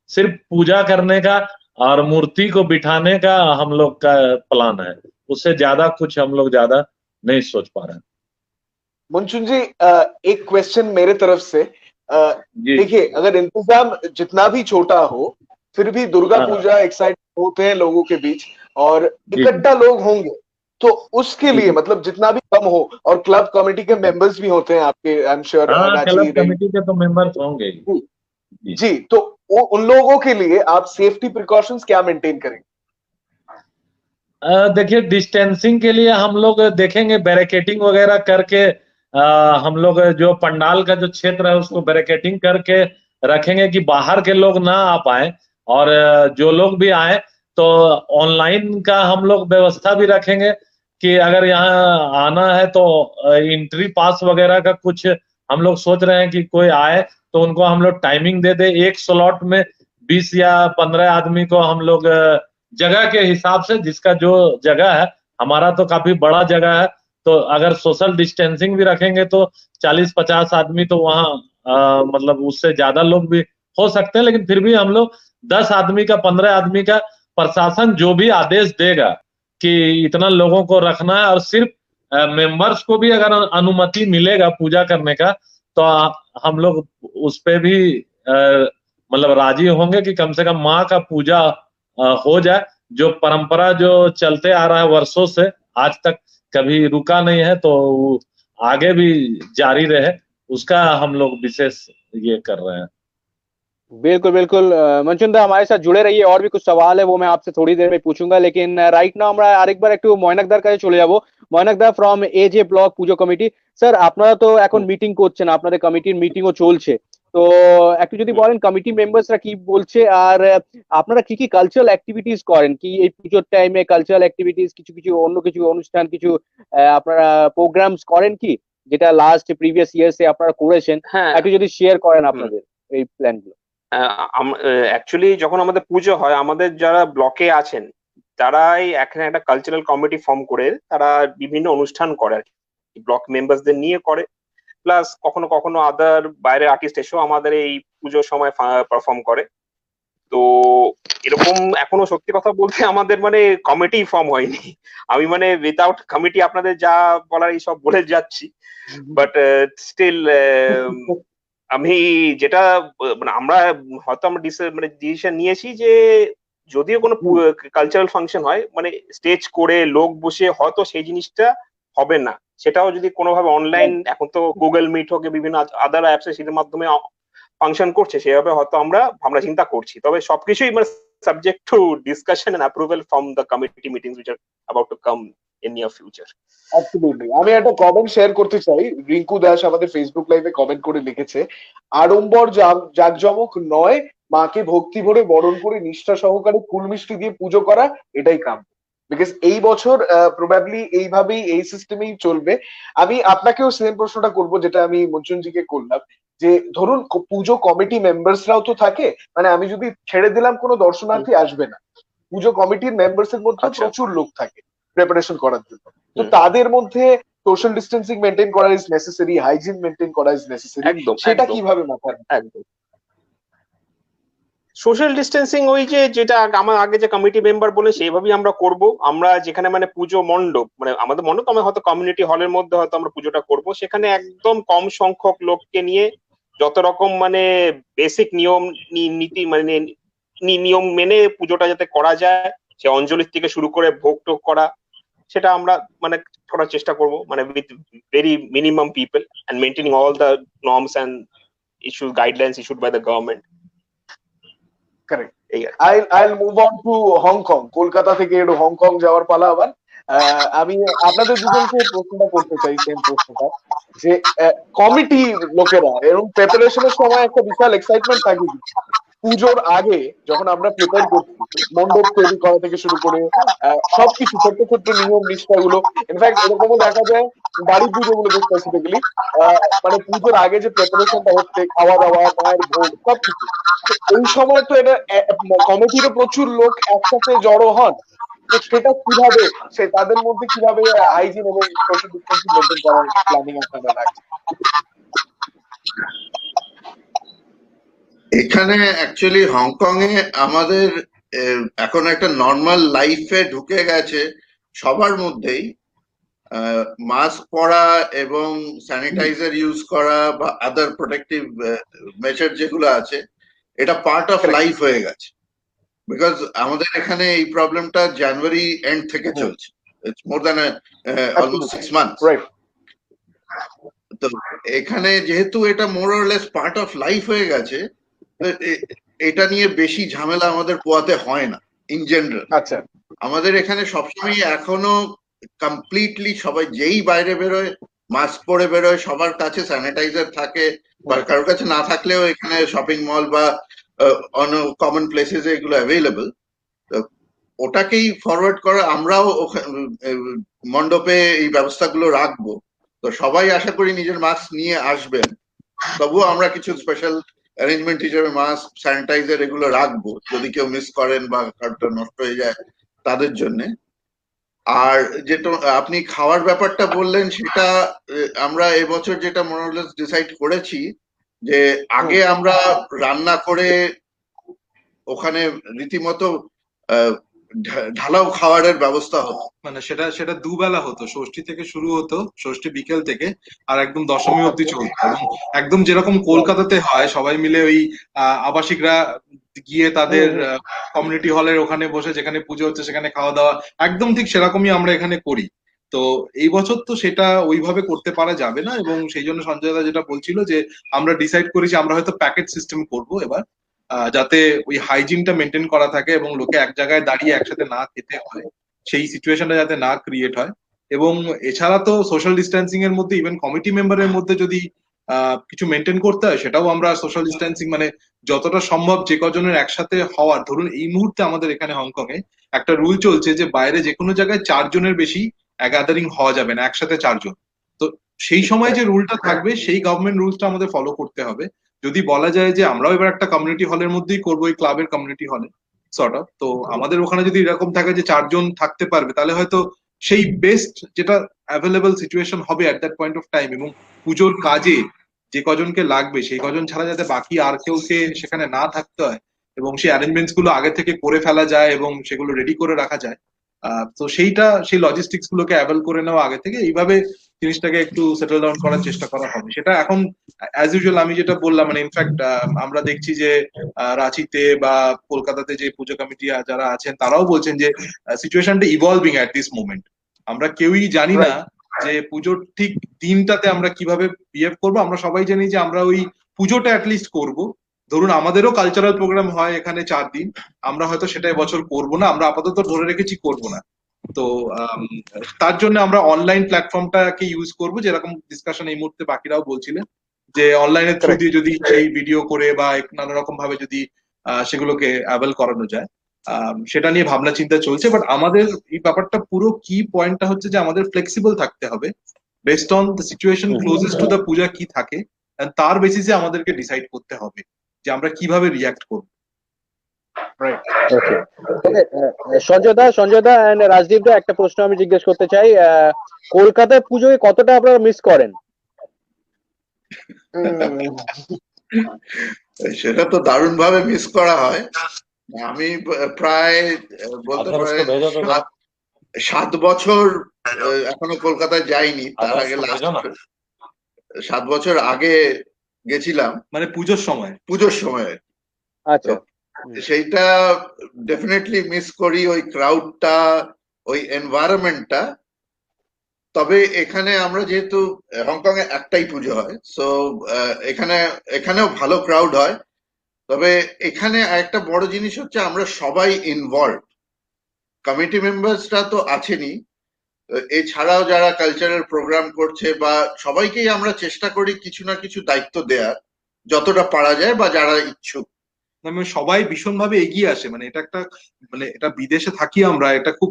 सिर्फ पूजा करने का और मूर्ति को बिठाने का हम लोग का प्लान है, उससे ज्यादा कुछ हम लोग ज्यादा नहीं सोच पा रहे हैं। मुंचुन जी एक क्वेश्चन मेरे तरफ से, देखिए अगर इंतजाम जितना भी छोटा हो फिर भी दुर्गा पूजा एक्साइटमेंट होते हैं लोगों के बीच और इकट्ठा लोग होंगे तो उसके लिए मतलब जितना भी कम हो, और क्लब कमेटी के मेंबर्स भी होते हैं आपके, I am sure club committee के तो मेंबर्स होंगे जी, तो उन लोगों के लिए आप सेफ्टी प्रिकॉशंस क्या मेंटेन करेंगे? देखिए डिस्टेंसिंग के लिए हम लोग देखेंगे बैरिकेटिंग वगैरह करके, हम लोग जो पंडाल का जो क्षेत्र है उसको बैरिकेटिंग करके रखेंगे कि बाहर के लोग ना आ पाए और जो लोग भी आए तो ऑनलाइन का हम लोग व्यवस्था भी रखेंगे कि अगर यहाँ आना है तो एंट्री पास वगैरह का कुछ हम लोग सोच रहे हैं कि कोई आए तो उनको हम लोग टाइमिंग दे दे, एक स्लॉट में 20 या 15 आदमी को हम लोग जगह के हिसाब से, जिसका जो जगह है, हमारा तो काफी बड़ा जगह है तो अगर सोशल डिस्टेंसिंग भी रखेंगे तो 40-50 आदमी तो वहाँ मतलब उससे ज्यादा लोग भी हो सकते हैं, लेकिन फिर भी हम लोग 10 आदमी का 15 आदमी का प्रशासन जो भी आदेश देगा कि इतना लोगों को रखना है और सिर्फ मेंबर्स को भी अगर अनुमति मिलेगा पूजा करने का तो हम लोग उस पे भी मतलब राजी होंगे कि कम से कम माँ का पूजा हो जाए, जो परंपरा जो चलते आ रहा है वर्षों से आज तक कभी रुका नहीं है तो आगे भी जारी रहे, उसका हम लोग विशेष ये कर रहे हैं। बिल्कुल बिल्कुल मंचुन दा हमारे साथ जुड़े रहिए, और भी कुछ सवाल है वो मैं आपसे थोड़ी देर में पूछूंगा, लेकिन राइट नाउ আমরা আরেকবার একটু ময়নাকদার কাছে চলে যাব। ময়নাকদা ফ্রম এজে ব্লক পুজো কমিটি। স্যার আপনারা তো এখন মিটিং করছেন, আপনাদের কমিটির মিটিংও চলছে, তো একটু যদি বলেন কমিটি মেম্বারসরা কি বলছে আর আপনারা কি কি কালচারাল অ্যাক্টিভিটিস করেন, কি এই পুজোর টাইমে কালচারাল অ্যাক্টিভিটিস কিছু কিছু অন্য কিছু অনুষ্ঠান কিছু আপনারা প্রোগ্রামস করেন কি, যেটা লাস্ট প্রিভিয়াস ইয়ার্সে আপনারা করেছেন, একটু যদি শেয়ার করেন আপনাদের এই প্ল্যানগুলো। অ্যাকচুয়ালি যখন আমাদের পুজো হয় আমাদের যারা ব্লকে আছেন তারাই এখানে একটা কালচারাল কমিটি ফর্ম করে তারা বিভিন্ন অনুষ্ঠান করে আর কি, ব্লক মেম্বারসদের নিয়ে করে, প্লাস কখনো কখনো আদার বাইরের আর্টিস্ট এসেও আমাদের এই পুজোর সময় পারফর্ম করে। তো এরকম এখনো সত্যি কথা বলতে আমাদের মানে কমিটি ফর্ম হয়নি, আমি মানে উইদাউট কমিটি আপনাদের যা বলার এই সব বলে যাচ্ছি, বাট স্টিল আমি যেটা মানে আমরা হয়তো আমরা মানে ডিসিশন নিয়েছি যে যদিও কোনো কালচারাল ফাংশন হয় মানে স্টেজ করে লোক বসে হয়তো সেই জিনিসটা হবে না, সেটাও যদি কোনোভাবে অনলাইন, এখন তো গুগল মিট হোক বিভিন্ন আদার অ্যাপস সেটার মাধ্যমে ফাংশন করছে, সেভাবে হয়তো আমরা চিন্তা করছি। তবে সবকিছুই মানে subject to discussion and approval from the committee meetings which are about to come in near future. Absolutely. আমি একটা কমেন্ট শেয়ার করতে চাই। রিঙ্কু দাস আমাদের ফেসবুক লাইভে কমেন্ট করে লিখেছে, আড়ম্বর জাকজমক নয়, মাকে ভক্তি ভরে বরণ করে নিষ্ঠা সহকারে ফুল মিষ্টি দিয়ে পুজো করা, এটাই কাম্য। বিকজ এই বছর প্রবাবলি এইভাবেই এই সিস্টেমেই চলবে। আমি আপনাকেও সেম প্রশ্নটা করব যেটা আমি মঞ্চনজিকে করলাম, যে ধরুন পুজো কমিটি মেম্বার্সরাও তো থাকে, মানে আমি যদি ছেড়ে দিলাম কোনো দর্শনার্থী আসবে না, পুজো কমিটির মেম্বার্স এর মধ্যে আচ্ছা। প্রচুর লোক থাকে প্রিপারেশন করার জন্য। তো তাদের মধ্যে সোশ্যাল ডিস্টেন্সিং মেনটেন করা ইজ নেসেসারি, হাইজিন মেনটেন করা ইজ নেসেসারি, একদম সেটা একদম কিভাবে মাথায় রাখবো? একদম সোশ্যাল ডিস্টেন্সিং ওই যেটা আমার আগে যে কমিটি মেম্বার বলে সেইভাবেই আমরা করব। আমরা যেখানে মানে পুজো মণ্ডপ, মানে আমাদের মণ্ডপ আমরা হয়তো কমিউনিটি হলের মধ্যে হয়তো আমরা পুজোটা করব, সেখানে একদম কম সংখ্যক লোককে নিয়ে যত রকম মানে বেসিক নিয়ম নীতি মানে নিয়ম মেনে পুজোটা যাতে করা যায়, সে অঞ্জলির থেকে শুরু করে ভোগ টোগ করা, সেটা আমরা মানে করার চেষ্টা করব, মানে with very minimum people and maintaining all the norms and issues guidelines issued by the government. Correct. I'll move on to Hong Kong. Kolkata থেকে একটু হংকং যাওয়ার পালা আবার। আমি আপনাদের দুজনকে প্রশ্নটা করতে চাই, সেম প্রশ্নটা, যে কমিটির লোকেরা এরকম প্রিপারেশনের সময় একটা বিশাল এক্সাইটমেন্ট থাকে পুজোর আগে, যখন আমরা প্রিপেয়ার করছি মণ্ডপ তৈরি করা থেকে শুরু করে সবকিছু ছোট্ট ছোট্ট নিয়ম নিষ্ঠাগুলো। ইনফ্যাক্ট এরকমও দেখা যায় বাড়ি পুজো গুলোতে স্পেসিফিক্যালি মানে পুজোর আগে যে প্রিপারেশনটা হচ্ছে, খাওয়া দাওয়া, মায়ের ভোগ, সবকিছু। তো এই সময় তো এটা কমিটিরও প্রচুর লোক একসাথে জড়ো হন, তো সেটা কিভাবে তাদের মধ্যে কিভাবে হাইজিন এবং সোশ্যাল ডিস্টেন্সিং মেনটেন করার প্ল্যানিং আপনারা রাখছেন? এখানে অ্যাকচুয়ালি হংকং এ আমাদের এখন একটা নর্মাল লাইফে ঢুকে গেছে সবার মধ্যেই। মাস্ক পরা এবং স্যানিটাইজার ইউজ করা বা আদার প্রোটেক্টিভ মেজার যেগুলো আছে, এটা পার্ট অফ লাইফ হয়ে গেছে। বিকজ আমাদের এখানে এই প্রবলেমটা জানুয়ারি এন্ড থেকে চলছে, it's more than almost 6 months. তো এখানে যেহেতু এটা more or less part of life হয়ে গেছে, এটা নিয়ে বেশি ঝামেলা আমাদের পোয়াতে হয় না ইন জেনারেল। আচ্ছা। আমাদের এখানে সবসময় এখনো কমপ্লিটলি সবাই যেই বাইরে বেরোয় মাস্ক পরে বেরোয়, সবার কাছে স্যানিটাইজার থাকে, বা কারোর কাছে না থাকলেও এখানে শপিং মল বা অন্য কমন প্লেসেস এগুলো অ্যাভেলেবল। ওটাকেই ফরওয়ার্ড করা, আমরাও মণ্ডপে এই ব্যবস্থাগুলো রাখবো। তো সবাই আশা করি নিজের মাস্ক নিয়ে আসবেন, তবুও আমরা কিছু স্পেশাল অ্যারেঞ্জমেন্ট হিসেবে মাস্ক, স্যানিটাইজার এগুলো রাখবো, যদি কেউ মিস করেন বা কারোটা নষ্ট হয়ে যায় তাদের জন্য। আর যেটা আপনি খাওয়ার ব্যাপারটা বললেন, সেটা আমরা এবছর যেটা মোরলেস ডিসাইড করেছি, যে আগে আমরা রান্না করে ওখানে রীতিমতো ঢালাও খাবারের ব্যবস্থা হতো। মানে সেটা দুবেলা হতো, ষষ্ঠী থেকে শুরু হতো, ষষ্ঠী বিকেল থেকে, আর একদম দশমী অব্দি চলতো। এবং একদম যেরকম কলকাতাতে হয়, সবাই মিলে ওই আবাসিকরা গিয়ে তাদের কমিউনিটি হলের ওখানে বসে যেখানে পুজো হচ্ছে সেখানে খাওয়া দাওয়া, একদম ঠিক সেরকমই আমরা এখানে করি। তো এই বছর তো সেটা ওইভাবে করতে পারা যাবে না, এবং সেই জন্য সঞ্জয় দা যেটা বলছিল যে আমরা ডিসাইড করেছি আমরা হয়তো প্যাকেট সিস্টেম করব এবার, যাতে ওই হাইজিনটা মেনটেন করা থাকে এবং লোকে এক জায়গায় দাঁড়িয়ে একসাথে না খেতে হয়, সেই সিচুয়েশনটা যাতে না ক্রিয়েট হয়। এবং এছাড়া তো সোশ্যাল ডিস্টেন্সিং এর মধ্যে ইভেন কমিটি মেম্বারের মধ্যে যদি কিছু মেনটেন করতে হয়, সেটাও আমরা সোশ্যাল ডিস্টেন্সিং মানে যতটা সম্ভব যে কজনের একসাথে হওয়ার, ধরুন এই মুহূর্তে আমাদের এখানে হংকং এ একটা রুল চলছে যে বাইরে যে কোনো জায়গায় 4 জনের বেশি গ্যাদারিং হওয়া যাবে না, একসাথে 4 জন। তো সেই সময় যে রুলটা থাকবে সেই গভর্নমেন্ট রুলসটা আমাদের ফলো করতে হবে। যদি বলা যায় যে আমরাও এবার একটা কমিউনিটি হলের মধ্যেই করবো, এই ক্লাবের কমিউনিটি হলে সর্ট অফ, তো আমাদের ওখানে যদি এরকম থাকে যে 4 জন থাকতে পারবে, তাহলে হয়তো সেই বেস্ট যেটা অ্যাভেলেবল সিচুয়েশন হবে at that point of time, এবং পুজোর কাজে যে কজনকে লাগবে সেই কজন ছাড়া যাতে বাকি আর কেউকে সেখানে না থাকতে হয়, এবং সেই অ্যারেঞ্জমেন্টস গুলো আগে থেকে করে ফেলা যায় এবং সেগুলো রেডি করে রাখা যায়। তো সেই লজিস্টিক্স গুলোকে অ্যাভেল করে নেওয়া আগে থেকে, এইভাবে জিনিসটাকে একটু সেটেল ডাউন করার চেষ্টা করা হবে। সেটা এখন অ্যাজ ইউজুয়াল আমি যেটা বললাম, মানে ইনফ্যাক্ট আমরা দেখছি যে রাঁচিতে বা কলকাতাতে যে পুজো কমিটি যারা আছেন তারাও বলছেন যে সিচুয়েশনটা ইভলভিং অ্যাট দিস মোমেন্ট। আমরা কেউই জানি না যে পুজোর ঠিক দিনটাতে আমরা কিভাবে বিহেভ করবো। আমরা সবাই জানি যে আমরা ওই পুজোটা অ্যাটলিস্ট করবো। ধরুন আমাদেরও কালচারাল প্রোগ্রাম হয় এখানে 4 দিন, আমরা হয়তো সেটা এবছর করবো না, আমরা আপাতত ধরে রেখেছি করবো না। তো তার জন্য আমরা অনলাইন প্ল্যাটফর্মটাকে ইউজ করবো, যেরকম ডিসকাশন এই মুহূর্তে বাকিরাও বলছিলেন যে অনলাইনের থ্রু দিয়ে যদি সেই ভিডিও করে বা নানা রকম ভাবে যদি সেগুলোকে অ্যাভেল করানো যায়, সেটা নিয়ে ভাবনা চিন্তা চলছে। বাট আমাদের এই ব্যাপারটা পুরো কি পয়েন্টটা হচ্ছে যে আমাদের ফ্লেক্সিবল থাকতে হবে, based on the situation closest to the puja কি থাকে, তার বেসিসে আমাদেরকে ডিসাইড করতে হবে যে আমরা কিভাবে রিয়াক্ট করব। সঞ্জয় দা এন্ড রাজদীপ দা, একটা প্রশ্ন আমি জিজ্ঞেস করতে চাই, কলকাতায় পুজোয় কতটা আপনারা মিস করেন? সেটা তো দারুণ ভাবে মিস করা হয়। আমি প্রায় বলতে পারি 7 বছর এখনো কলকাতায় যাইনি। তার আগে 7 বছর আগে গেছিলাম, মানে পুজোর সময়। আচ্ছা, সেইটা ডেফিনেটলি মিস করি, ওই ক্রাউডটা, ওই এনভায়রনমেন্টটা। তবে এখানে আমরা যেহেতু হংকং এ একটাই পুজো হয়, সো এখানেও ভালো ক্রাউড হয়। তবে এখানে একটা বড় জিনিস হচ্ছে আমরা সবাই ইনভলভ, কমিটি মেম্বার্সরা তো আছেনই, এছাড়াও যারা কালচারাল প্রোগ্রাম করছে বা সবাইকেই আমরা চেষ্টা করি কিছু না কিছু দায়িত্ব দেওয়ার যতটা পারা যায়, বা যারা ইচ্ছুক। সবাই ভীষণভাবে এগিয়ে আসে। মানে এটা বিদেশে থাকি আমরা, এটা খুব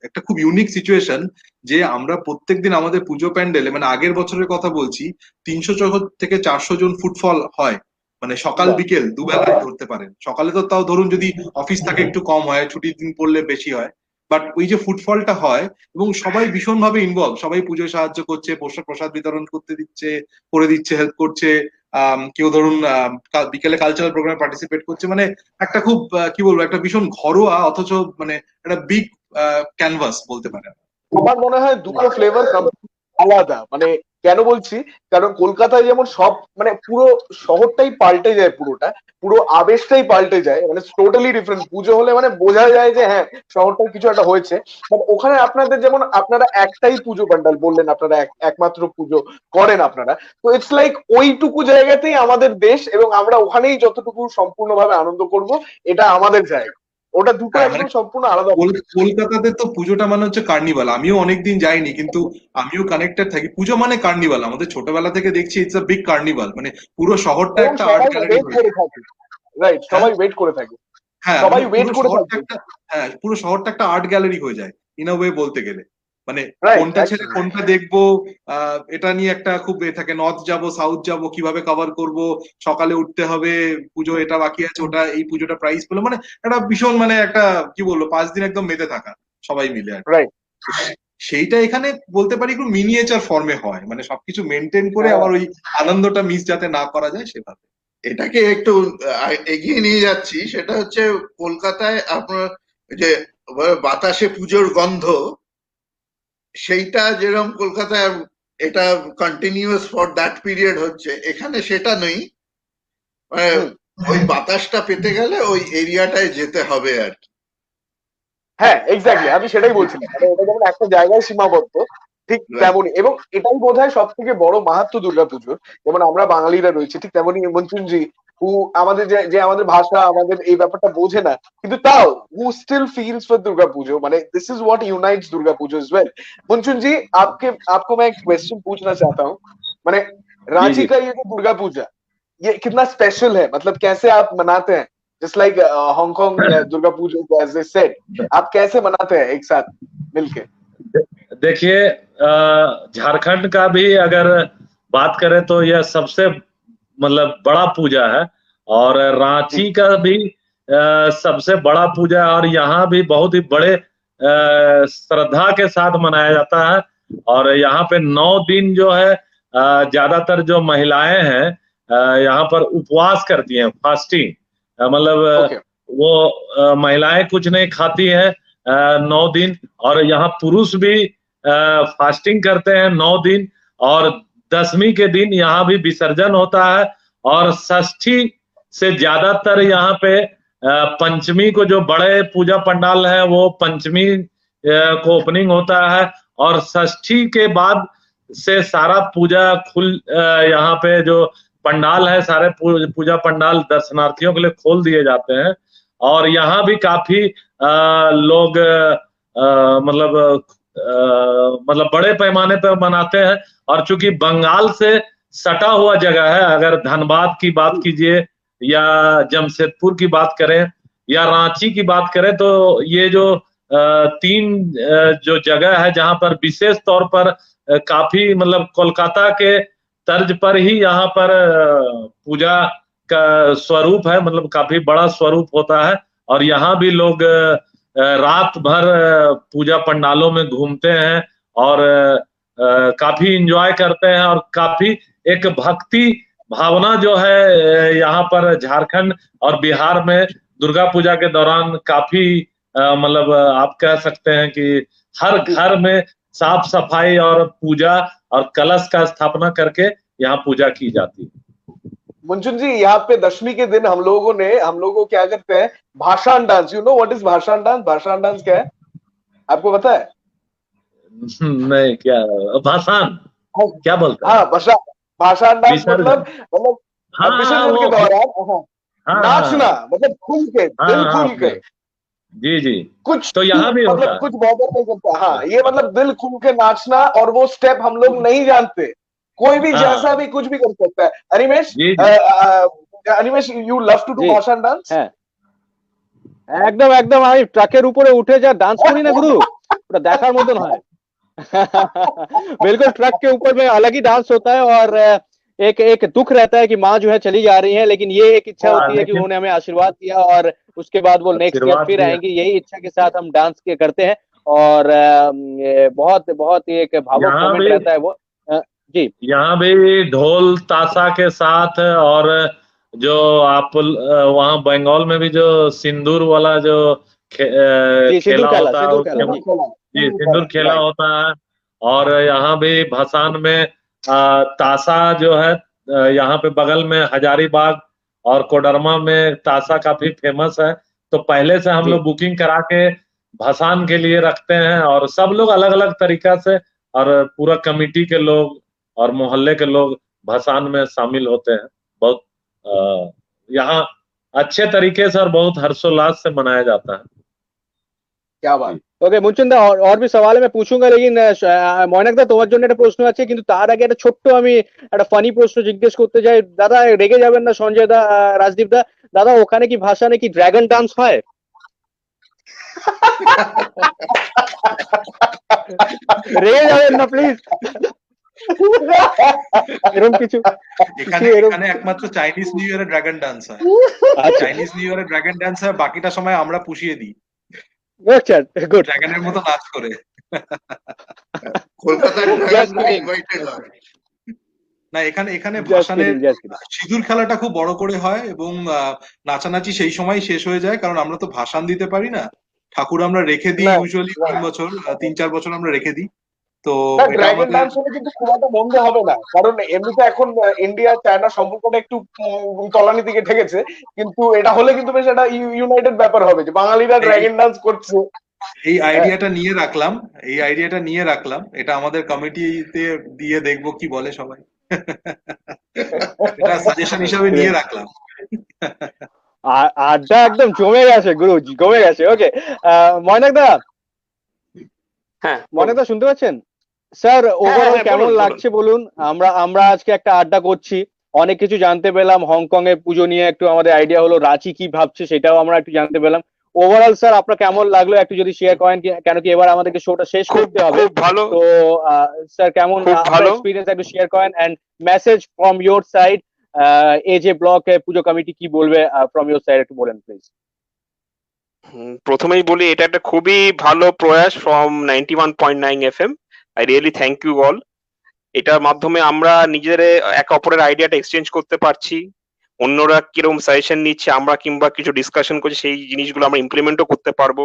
একটা খুব ইউনিক সিচুয়েশন যে আমরা প্রত্যেকদিন আমাদের পুজো প্যান্ডেলে, মানে আগের বছরের কথা বলছি, 300 থেকে 400 জন ফুটফল হয়। মানে সকাল বিকেল দুবেলায় ধরতে পারেন। সকালে তো তাও ধরুন যদি অফিস থাকে একটু কম হয়, ছুটির দিন পড়লে বেশি হয়, বাট ওই যে ফুটফলটা হয় এবং সবাই ভীষণভাবে ইনভলভ, সবাই পুজোয় সাহায্য করছে, প্রসাদ বিতরণ করে দিচ্ছে, হেল্প করছে। কেউ ধরুন বিকেলে কালচারাল প্রোগ্রামে পার্টিসিপেট করছে। মানে একটা খুব কি বলবো, একটা ভীষণ ঘরোয়া অথচ মানে একটা বিগ ক্যানভাস বলতে পারেন। আমার মনে হয় দুটো ফ্লেভার আলাদা। মানে কেন বলছি, কারণ কলকাতায় যেমন সব মানে পুরো শহরটাই পাল্টে যায়, পুরো আবেশটাই পাল্টে যায়, মানে টোটালি ডিফারেন্ট। পুজো হলে মানে বোঝা যায় যে হ্যাঁ শহরটায় কিছু একটা হয়েছে। বাট ওখানে আপনাদের যেমন আপনারা একটাই পুজো প্যান্ডাল বললেন, আপনারা একমাত্র পুজো করেন আপনারা, তো ইটস লাইক ওইটুকু জায়গাতেই আমাদের দেশ, এবং আমরা ওখানেই যতটুকু সম্পূর্ণভাবে আনন্দ করব, এটা আমাদের জায়গা। ওটা দুটো একদম সম্পূর্ণ আলাদা। কলকাতাতে তো পুজোটা মানে হচ্ছে কার্নিভাল। আমিও অনেকদিন যাইনি, কিন্তু আমিও কানেক্টেড থাকি। পুজো মানে কার্নিভাল, আমাদের ছোটবেলা থেকে দেখছি ইটস আ বিগ কার্নিভাল। মানে পুরো শহরটা একটা আর্ট গ্যালারি হয়ে যায়। রাইট, সবাই ওয়েট করে থাকে। হ্যাঁ, সবাই ওয়েট করে থাকে। হ্যাঁ, পুরো শহরটা একটা আর্ট গ্যালারি হয়ে যায় ইন আ ওয়ে বলতে গেলে। মানে কোনটা ছেড়ে কোনটা দেখবো, এটা নিয়ে একটা খুব থাকে। নর্থ যাব, সাউথ যাব, কিভাবে কভার করব, সকালে উঠতে হবে, পুজো এটা বাকি আছে, ওটা এই পুজোটা প্রাইস পেলো। মানে একটা ভীষণ মানে একটা কি বলবো 5 দিন একদম মেতে থাকা সবাই মিলে। সেইটা এখানে বলতে পারি একটু মিনিয়েচার ফর্মে হয়, মানে সবকিছু মেনটেন করে আবার ওই আনন্দটা মিস যাতে না করা যায় সেভাবে। এটাকে একটু এগিয়ে নিয়ে যাচ্ছি। সেটা হচ্ছে কলকাতায় আপনার যে বাতাসে পুজোর গন্ধ, সেইটা যেরকম কলকাতায় এটা কন্টিনিউয়াস ফর দ্যাট পিরিয়ড হচ্ছে, এখানে সেটা নেই। মানে ওই বাতাসটা পেতে গেলে ওই এরিয়াটায় যেতে হবে আর কি। হ্যাঁ এক্স্যাক্টলি, আমি সেটাই বলছিলাম। মানে এটা যেমন একটা জায়গায় সীমাবদ্ধ, ঠিক তেমনই। এবং এটাই বোধহয় সব থেকে বড় মাহাত্ম্য দুর্গাপুজোর। যেমন আমরা বাঙালিরা রয়েছে, ঠিক তেমনই মঞ্চুনজি আমাদের যে আমাদের ভাষা, আমাদের এই ব্যাপারটা বোঝে না, কিন্তু তাও who still feels for Durga Puja. মানে this is what unites Durga Puja as well। मंचुन जी, आपको मैं एक क्वेश्चन पूछना चाहता हूँ। माने रांची का ये जो दुर्गा पूजा, ये कितना स्पेशल है, मतलब कैसे आप मनाते हैं? Just like Hong Kong Durga Puja as they said, आप कैसे मनाते हैं एक साथ मिलके? देखिए, झारखंड का भी अगर बात करें तो यह सबसे मतलब बड़ा पूजा है, और रांची का भी सबसे बड़ा पूजा है, और यहाँ भी बहुत ही बड़े श्रद्धा के साथ मनाया जाता है। और यहाँ पे 9 दिन जो है ज्यादातर जो महिलाएं हैं यहाँ पर उपवास करती हैं, फास्टिंग। मतलब वो महिलाएं कुछ नहीं खाती हैं 9 दिन। और यहाँ पुरुष भी फास्टिंग करते हैं 9 दिन, और 10वीं के दिन यहाँ भी विसर्जन होता है। और षष्ठी से ज्यादातर यहाँ पे पंचमी को जो बड़े पूजा पंडाल है वो पंचमी को ओपनिंग होता है, और षष्ठी के बाद से सारा पूजा यहाँ पे जो पंडाल है सारे पूजा पंडाल दर्शनार्थियों के लिए खोल दिए जाते हैं। और यहाँ भी काफी लोग मतलब बड़े पैमाने पर मनाते हैं। और चूंकि बंगाल से सटा हुआ जगह है, अगर धनबाद की बात कीजिए या जमशेदपुर की बात करें या रांची की बात करें, तो ये जो 3 जो जगह है जहां पर विशेष तौर पर काफी मतलब कोलकाता के तर्ज पर ही यहाँ पर पूजा का स्वरूप है, मतलब काफी बड़ा स्वरूप होता है। और यहाँ भी लोग रात भर पूजा पंडालों में घूमते हैं और काफी एंजॉय करते हैं। और काफी एक भक्ति भावना जो है यहाँ पर झारखंड और बिहार में दुर्गा पूजा के दौरान काफी मतलब आप कह सकते हैं कि हर घर में साफ सफाई और पूजा और कलश का स्थापना करके यहाँ पूजा की जाती है। मुंचुन जी, यहाँ पे 10वीं के दिन हम लोग क्या करते हैं, भाषण dance. You know what is भाषण डांस? भाषण डांस क्या है, आपको पता है? नहीं, क्या भाषण क्या बोलते हैं? हाँ, भाषण डांस मतलब विसर्जन के दौरान नाचना, मतलब खुल के, दिल खुल के। जी जी, कुछ तो यहाँ भी होता है। कुछ बॉर्डर नहीं करता। हाँ, ये मतलब दिल खुल के नाचना, और वो स्टेप हम लोग नहीं जानते, कोई भी जैसा भी कुछ भी कर सकता है। Animesh, you love to do भाषण डांस? একদম একদম, আমি ট্রাকের উপরে উঠে যা ডান্স করি না গুরু, ওটা দেখার মতন হয়। बिल्कुल, ट्रक के ऊपर में अलग ही डांस होता है। और एक दुख रहता है कि माँ जो है चली जा रही है, लेकिन ये एक इच्छा होती है कि उन्होंने हमें आशीर्वाद दिया और उसके बाद वो नेक्स्ट ईयर फिर आएंगी। यही इच्छा के साथ हम डांस करते हैं। और बहुत बहुत एक भावुक मोमेंट रहता है वो। जी, यहाँ भी ढोल ताशा के साथ, और जो आप वहाँ बंगाल में भी जो सिंदूर वाला जो खेला होता है, जी सिंदूर खेला होता है। और यहाँ भी भसान में ताशा जो है, यहाँ पे बगल में हजारीबाग और कोडरमा में ताशा काफी फेमस है। तो पहले से हम लोग बुकिंग करा के भसान के लिए रखते हैं, और सब लोग अलग अलग तरीका से, और पूरा कमेटी के लोग और मोहल्ले के लोग भसान में शामिल होते हैं। बहुत यहाँ अच्छे तरीके से और बहुत हर्षोल्लास से मनाया जाता है। क्या बात। ওকে মুনচুন দা, और भी सवाल मैं पूछूंगा, लेकिन ময়নাক দা তোমার জন্য একটা প্রশ্ন আছে, কিন্তু তার আগে একটা ছোট্ট আমি একটা ফানি প্রশ্ন জিজ্ঞেস করতে চাই। দাদা রেগে যাবেন না, সঞ্জয় দা, রাজদীপ দা, দাদা ওখানে কি ভাষানে কি ড্রাগন ডান্স হয়? রেগে যাবেন না প্লিজ। এরকম কিছু এখানে একমাত্র চাইনিজ নিউ ইয়ারে ড্রাগন ডান্স হয়। চাইনিজ নিউ ইয়ারে ড্রাগন ডান্স হয়, বাকিটা সময় আমরা পুষিয়ে দিই। আচ্ছা, গুড। ড্রাগনের মতো নাচ করে। না, এখানে ভাষানের সিঁদুর খেলাটা খুব বড় করে হয়, এবং নাচানাচি সেই সময় শেষ হয়ে যায়, কারণ আমরা তো ভাষণ দিতে পারি না। ঠাকুর আমরা রেখে দিই ইউজুয়ালি 3-4 বছর আমরা রেখে দিই। তো ড্রাগন ডান্স হলে কিন্তু খুব একটা মন্দ হবে না, কারণ এমনিতে এখন ইন্ডিয়া চায়না সম্পর্কটা একটু তলানি দিকে ঠেকেছে, কিন্তু এটা হলে কিন্তু বেশ একটা ইউনাইটেড ব্যাপার হবে যে বাঙালিরা ড্রাগন ডান্স করছে। এই আইডিয়াটা নিয়ে রাখলাম, এটা আমাদের কমিটিতে দিয়ে দেখবো কি বলে সবাই। এটা সাজেশন হিসেবে নিয়ে রাখলাম। আড্ডা একদম জমে গেছে গুরু, জমে গেছে। ওকে, ময়নাক দা, হ্যাঁ ময়নাক দা শুনতে পাচ্ছেন? স্যার ওভারঅল কেমন লাগছে বলুন? আমরা আজকে একটা আড্ডা করছি, অনেক কিছু জানতে পেলাম। হংকং এর পুজো নিয়ে একটু আমাদের আইডিয়া হলো, রাঁচি কি ভাবছে সেটাও আমরা একটু জানতে পেলাম। ওভারঅল স্যার আপনার কেমন লাগলো একটু যদি শেয়ার করেন, কেন কি এবার আমাদেরকে শোটা শেষ করতে হবে। ভালো। তো স্যার কেমন আপনার এক্সপেরিয়েন্স একটু শেয়ার করেন, and message from your side, AJ block pujo committee কি বলবে ফ্রম ইয়োর সাইড একটু বলেন প্লিজ। প্রথমেই বলি, এটা একটা খুবই ভালো প্রয়াস from 91.9 FM। I really thank you all. এটার মাধ্যমে আমরা নিজেদের এক অপরের আইডিয়াটা এক্সচেঞ্জ করতে পারছি, অন্যরা কিরকম সাজেশন নিচ্ছে, আমরা কিংবা কিছু ডিসকাশন করছি, সেই জিনিসগুলো আমরা ইমপ্লিমেন্টও করতে পারবো।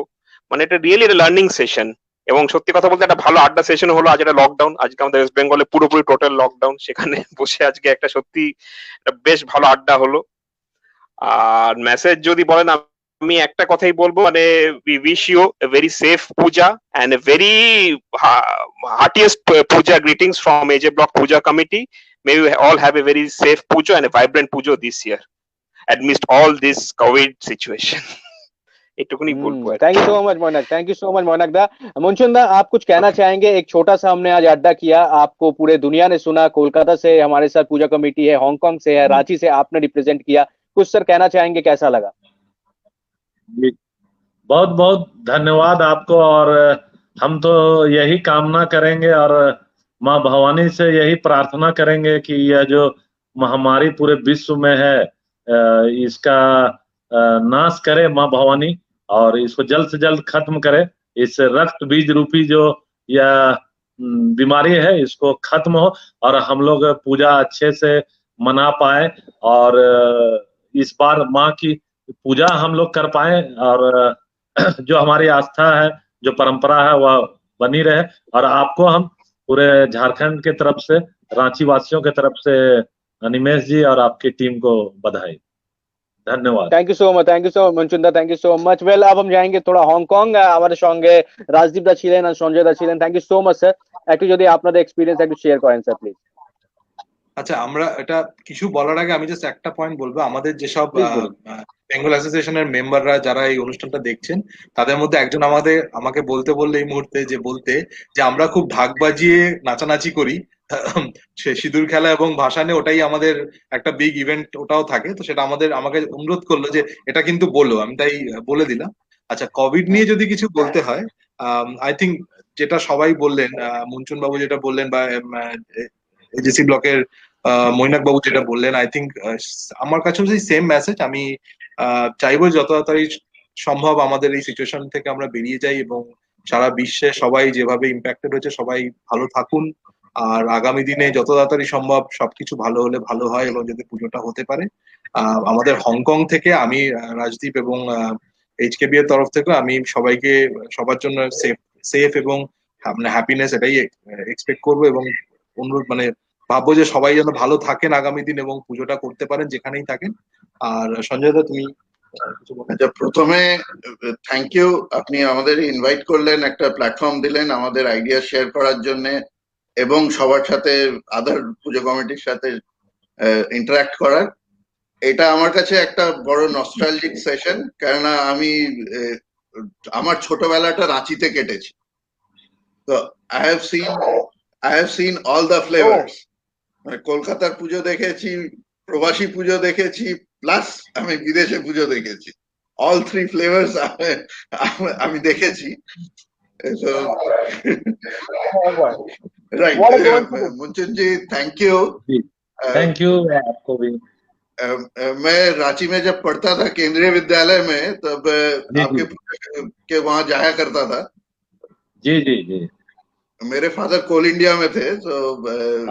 মানে এটা রিয়েলি একটা লার্নিং সেশন। এবং সত্যি কথা বলতে একটা ভালো আড্ডা সেশন হলো। আজ এটা লকডাউন, আজকে আমাদের ওয়েস্ট বেঙ্গলে পুরোপুরি টোটাল লকডাউন, সেখানে বসে আজকে একটা সত্যি একটা বেশ ভালো আড্ডা হলো। আর মেসেজ যদি বলেন, আমি একটা কথাই বলবো, মানে we wish you a very safe puja and a very heartiest puja greetings from AJ Block Puja Committee. May you all have a very safe puja and a vibrant puja this year amidst all this COVID situation. एटुकुनी बोलबो। Thank you so much Moinak, thank you so much Moinak da. Munchun दा, आप कुछ कहना चाहेंगे? एक छोटा सा हमने आज अड्डा किया, आपको पूरे दुनिया ने सुना, कोलकाता से हमारे साथ पूजा कमेटी है, हांगकांग से है, रांची से आपने रिप्रेजेंट किया, कुछ सर कहना चाहेंगे, कैसा लगा? बहुत बहुत धन्यवाद आपको। और हम तो यही कामना करेंगे और माँ भवानी से यही प्रार्थना करेंगे कि यह जो महामारी पूरे विश्व में है इसका नाश करे माँ भवानी, और इसको जल्द से जल्द खत्म करे। इस रक्त बीज रूपी जो यह बीमारी है इसको खत्म हो और हम लोग पूजा अच्छे से मना पाए, और इस बार माँ की पूजा हम लोग कर पाए, और जो हमारी आस्था है, जो परंपरा है, वह बनी रहे। और आपको हम पूरे झारखंड के तरफ से, रांची वासियों के तरफ से अनिमेश जी और आपकी टीम को बधाई, धन्यवाद। Thank you so much, thank you so much Munchun da, thank you so much. Well, अब हम जाएंगे थोड़ा হাংকং। আমাদের সঙ্গে রাজদীপ দা ছিলেন আর সঞ্জয় দা ছিলেন। Thank you so much sir. একটু যদি আপনাদের এক্সপেরিয়েন্স একটু শেয়ার করেন স্যার প্লিজ। আচ্ছা, আমরা এটা কিছু বলার আগে আমি জাস্ট একটা পয়েন্ট বলবো। আমাদের যেসব বেঙ্গল অ্যাসোসিয়েশনের মেম্বাররা যারা এই অনুষ্ঠানটা দেখছেন, তাদের মধ্যে একজন আমাকে বলতে বললে এই মুহূর্তে যে আমরা খুব ঢাক বাজিয়ে নাচানাচি করি সে সিঁদুর খেলা এবং ভাসানে, ওটাই আমাদের একটা বিগ ইভেন্ট, ওটাও থাকে। তো সেটা আমাকে অনুরোধ করলো যে এটা কিন্তু বলো, আমি তাই বলে দিলাম। আচ্ছা, কোভিড নিয়ে যদি কিছু বলতে হয়, আই থিঙ্ক যেটা সবাই বললেন, মুনচুন বাবু যেটা বললেন বা এজেসি ব্লকের মৈনাক বাবু যেটা বললেন, আই থিঙ্ক আমার কাছেও সেই সেম মেসেজ। আমি চাইবো যত তাড়াতাড়ি সম্ভব আমাদের এই সিচুয়েশন থেকে আমরা বেরিয়ে যাই এবং সারা বিশ্বে সবাই যেভাবে ইম্প্যাক্টেড হয়েছে সবাই ভালো থাকুন। আর আগামী দিনে যত তাড়াতাড়ি সম্ভব সবকিছু ভালো হলে ভালো হয় এবং যদি পুজোটা হতে পারে। আমাদের হংকং থেকে আমি রাজদীপ এবং এইচকেবি এর তরফ থেকে আমি সবাইকে সবার জন্য সেফ এবং হ্যাপিনেস এটাই এক্সপেক্ট করবো এবং অনুরোধ ভাববো যে সবাই যেন ভালো থাকেন আগামী দিন এবং পুজোটা করতে পারেন যেখানেই থাকেন। আর সঞ্জয় দা, তুমি আচ্ছা, প্রথমে থ্যাংক ইউ, আপনি আমাদের ইনভাইট করলেন, একটা প্ল্যাটফর্ম দিলেন আমাদের আইডিয়া শেয়ার করার জন্য এবং সবার সাথে আদার পুজো কমিটির সাথে ইন্টারাক্ট করার। এটা আমার কাছে একটা বড় নস্টালজিক সেশন, কেননা আমি আমার ছোটবেলাটা রাঁচিতে কেটেছি। তো I have seen all the flavours. কলকাতার পুজো দেখেছি, প্রবাসী পুজো দেখেছি, প্লাস আমি বিদেশে পুজো দেখেছি। অল থ্রি ফ্লেভার্স আমি দেখেছি। Right, Munchun ji thank you. Thank you आपको भी। मैं रांची में जब पढ़ता था केंद्रीय विद्यालय में, तब आपके के वहां जाया करता था। जी जी जी। मेरे फादर कोल इंडिया में थे, तो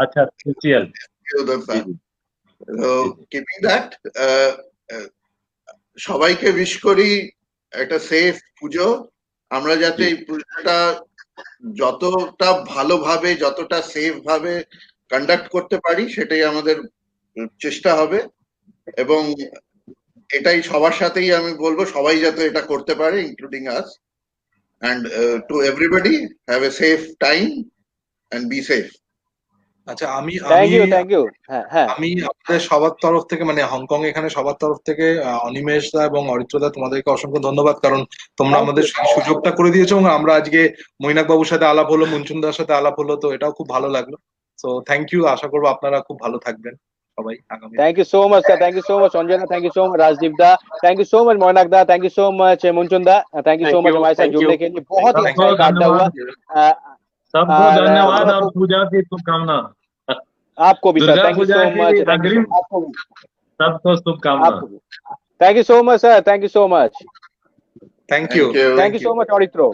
अच्छा, उधर था। तो कीपिंग दैट, সবাইকে উইশ করি একটা সেফ পুজো। আমরা যাতে এই পুজোটা যতটা ভালোভাবে, যতটা সেফ ভাবে কন্ডাক্ট করতে পারি সেটাই আমাদের চেষ্টা হবে এবং এটাই সবার সাথেই আমি বলবো, সবাই যাতে এটা করতে পারে, including us. And to everybody have a safe time and be safe. আচ্ছা, আমি আপনাদের সবার তরফ থেকে হংকং এখানে সবার তরফ থেকে অনিমেষ দা এবং অরিত্র দা, তোমাদেরকে অসংখ্য ধন্যবাদ, কারণ তোমরা আমাদের সুযোগটা করে দিয়েছো এবং আমরা আজকে মৈনাক বাবুর সাথে আলাপ হলো, মুনচুন দার সাথে আলাপ হলো, তো এটাও খুব ভালো লাগলো। সো থ্যাংক ইউ, আশা করবো আপনারা খুব ভালো থাকবেন সবাই আগামী। Thank you so much sir, thank you so much Sanjay da, thank you so much Rajdeep da, thank you so much Moinak da, thank you so much Munchun da, thank you so much हमारे साथ जुड़ने के लिए। बहुत ही अच्छा अड्डा हुआ। सबको धन्यवाद और पूजा की शुभकामना आपको भी sir, thank you so much. सबको शुभकामना। Thank you so much sir, thank you so much. Thank you so much Aritro.